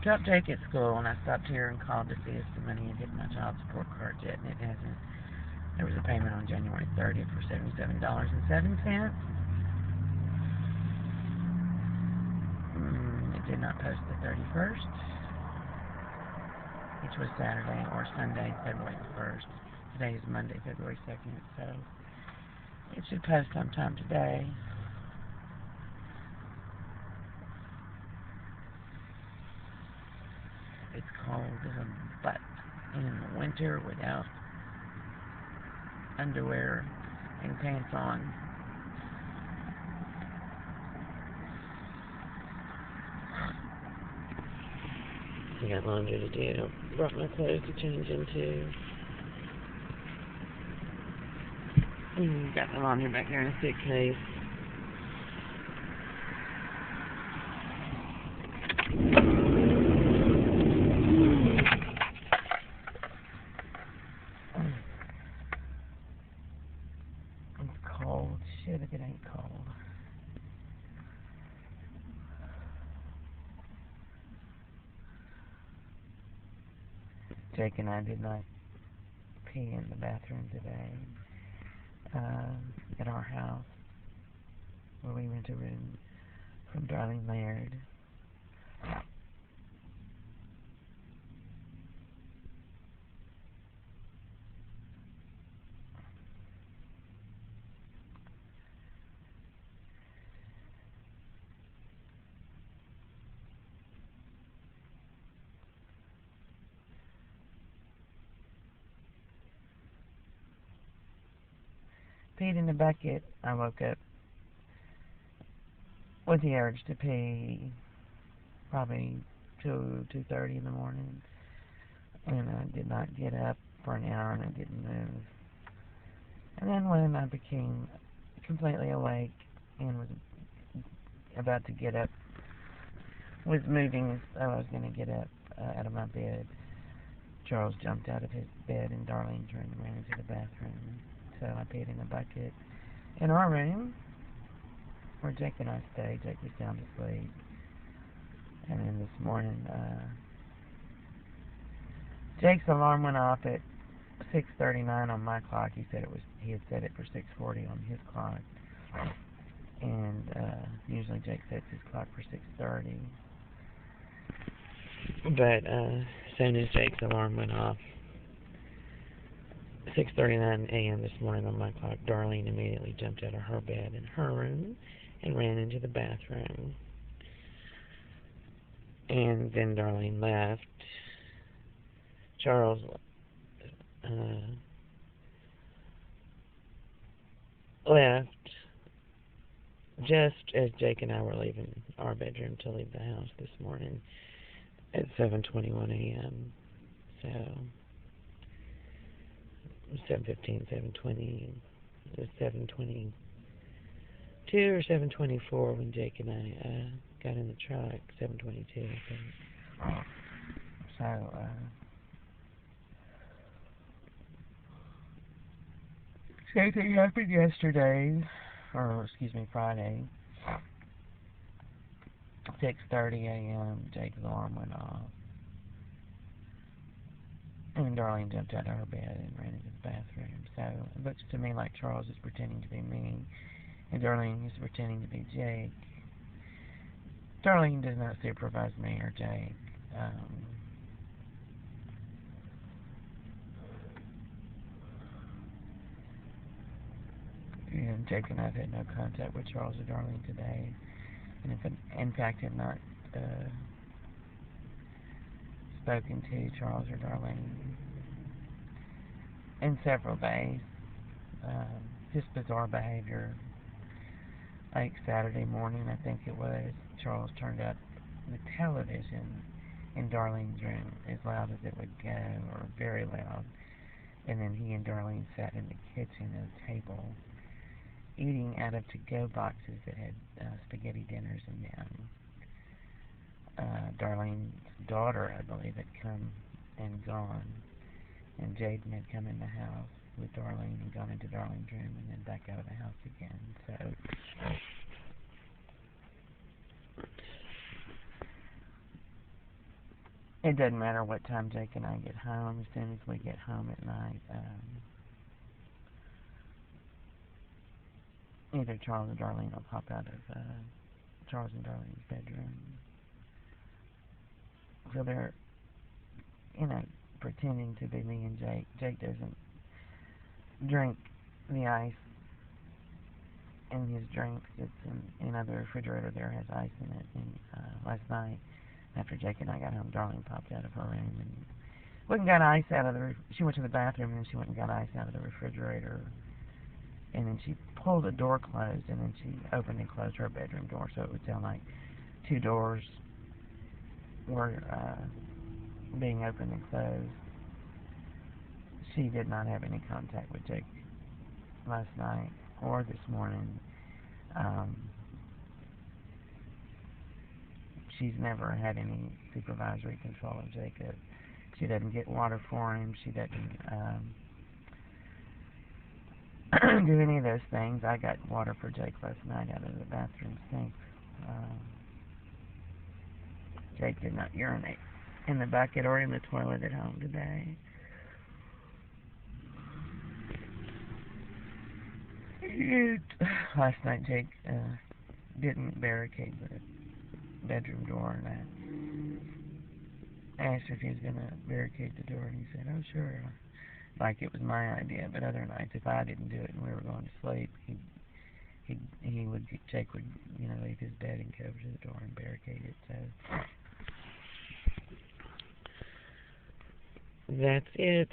Dropped Jake at school, and I stopped here and called to see if the money had hit my child support card yet, and it hasn't. There was a payment on January 30th for $77.07. It did not post the 31st, which was Saturday, or Sunday, February the 1st. Today is Monday, February 2nd, so it should post sometime today. It's cold as a butt in the winter without underwear and pants on. I got laundry to do. Brought my clothes to change into. Got the laundry back there in a suitcase. It's cold. Shit, if it ain't cold. Jake and I did not pee in the bathroom today at our house, where we rent a room from Darlene Laird. Peed in the bucket. I woke up with the urge to pee probably 2:30 in the morning, and I did not get up for an hour, and I didn't move. And then when I became completely awake and was about to get up, was moving as though I was going to get up out of my bed, Charles jumped out of his bed in Darlene's room and ran into the bathroom. So I peed in a bucket in our room where Jake and I stay. Jake was sound asleep. And then this morning, Jake's alarm went off at 6:39 on my clock. He had set it for 6:40 on his clock. And usually Jake sets his clock for 6:30. But as soon as Jake's alarm went off, 6:39 a.m. this morning on my clock, Darlene immediately jumped out of her bed in her room and ran into the bathroom. And then Darlene left. Charles left just as Jake and I were leaving our bedroom to leave the house this morning at 7:21 a.m. So 7:15, 7:20, it was 7:22 or 7:24 when Jake and I got in the truck. 7:22, I think. So same thing happened yesterday, or excuse me, Friday. 6:30 a.m. Jake's alarm went off, and Darlene jumped out of her bed and ran into the bathroom. So it looks to me like Charles is pretending to be me, and Darlene is pretending to be Jake. Darlene does not supervise me or Jake. And Jake and I have had no contact with Charles or Darlene today, and in fact have not spoken to Charles or Darlene in several days. Just bizarre behavior. Like Saturday morning, I think it was, Charles turned up the television in Darlene's room as loud as it would go, or very loud. And then he and Darlene sat in the kitchen at a table, eating out of to-go boxes that had spaghetti dinners in them. Darlene's daughter, I believe, had come and gone, and Jaden had come in the house with Darlene and gone into Darlene's room and then back out of the house again. So it doesn't matter what time Jake and I get home. As soon as we get home at night, either Charles or Darlene will pop out of Charles and Darlene's bedroom. So they're, pretending to be me and Jake. Jake doesn't drink the ice in his drinks. It's in the refrigerator there has ice in it. And last night, after Jake and I got home, Darlene popped out of her room and went and got ice out of she went to the bathroom and then she went and got ice out of the refrigerator. And then she pulled the door closed and then she opened and closed her bedroom door, so it would sound like two doors were being opened and closed. She did not have any contact with Jake last night or this morning. She's never had any supervisory control of Jacob. She doesn't get water for him. She doesn't do any of those things. I got water for Jake last night out of the bathroom sink. Jake did not urinate in the bucket or in the toilet at home today. Last night Jake didn't barricade the bedroom door, and I asked if he was going to barricade the door, and he said, "Oh, sure," like it was my idea. But other nights, if I didn't do it and we were going to sleep, Jake would, leave his bed and go over to the door and barricade it. So that's it.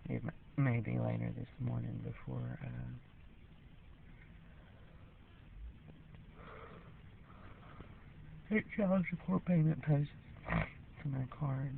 It may be later this morning before child support payment posts to my card.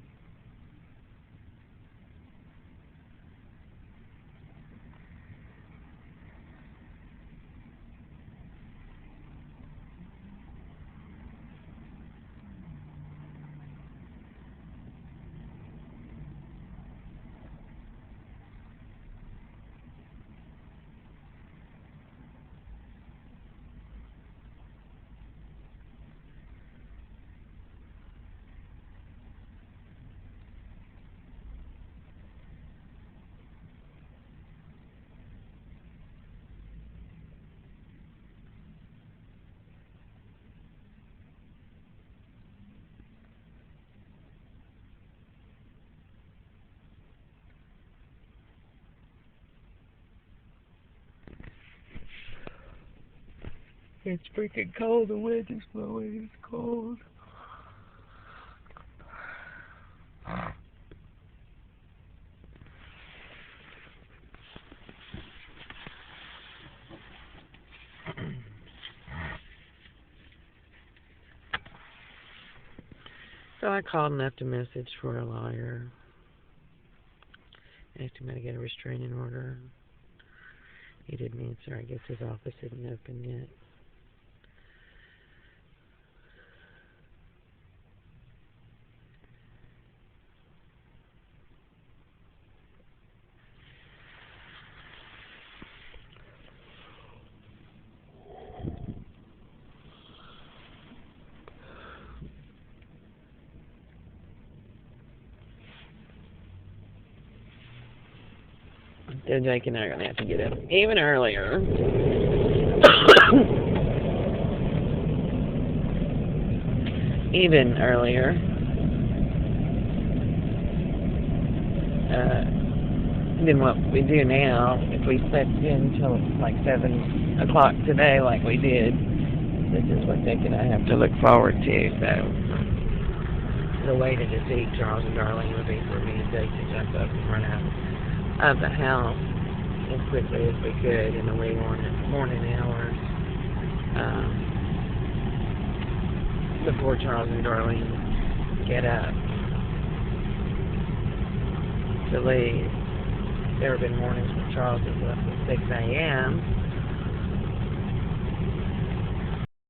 It's freaking cold. The wind is blowing. It's cold. So I called and left a message for a lawyer. Asked him to get a restraining order. He didn't answer. I guess his office isn't open yet. So Jake and I are going to have to get up even earlier. Even earlier. Than what we do now. If we slept in until like 7 o'clock today like we did, this is what Jake and I have to look forward to. So the way to defeat Charles and Darlene would be for me and Jake to jump up and run out of the house as quickly as we could in the wee morning hours before Charles and Darlene get up to leave. There have been mornings when Charles has left at 6 a.m.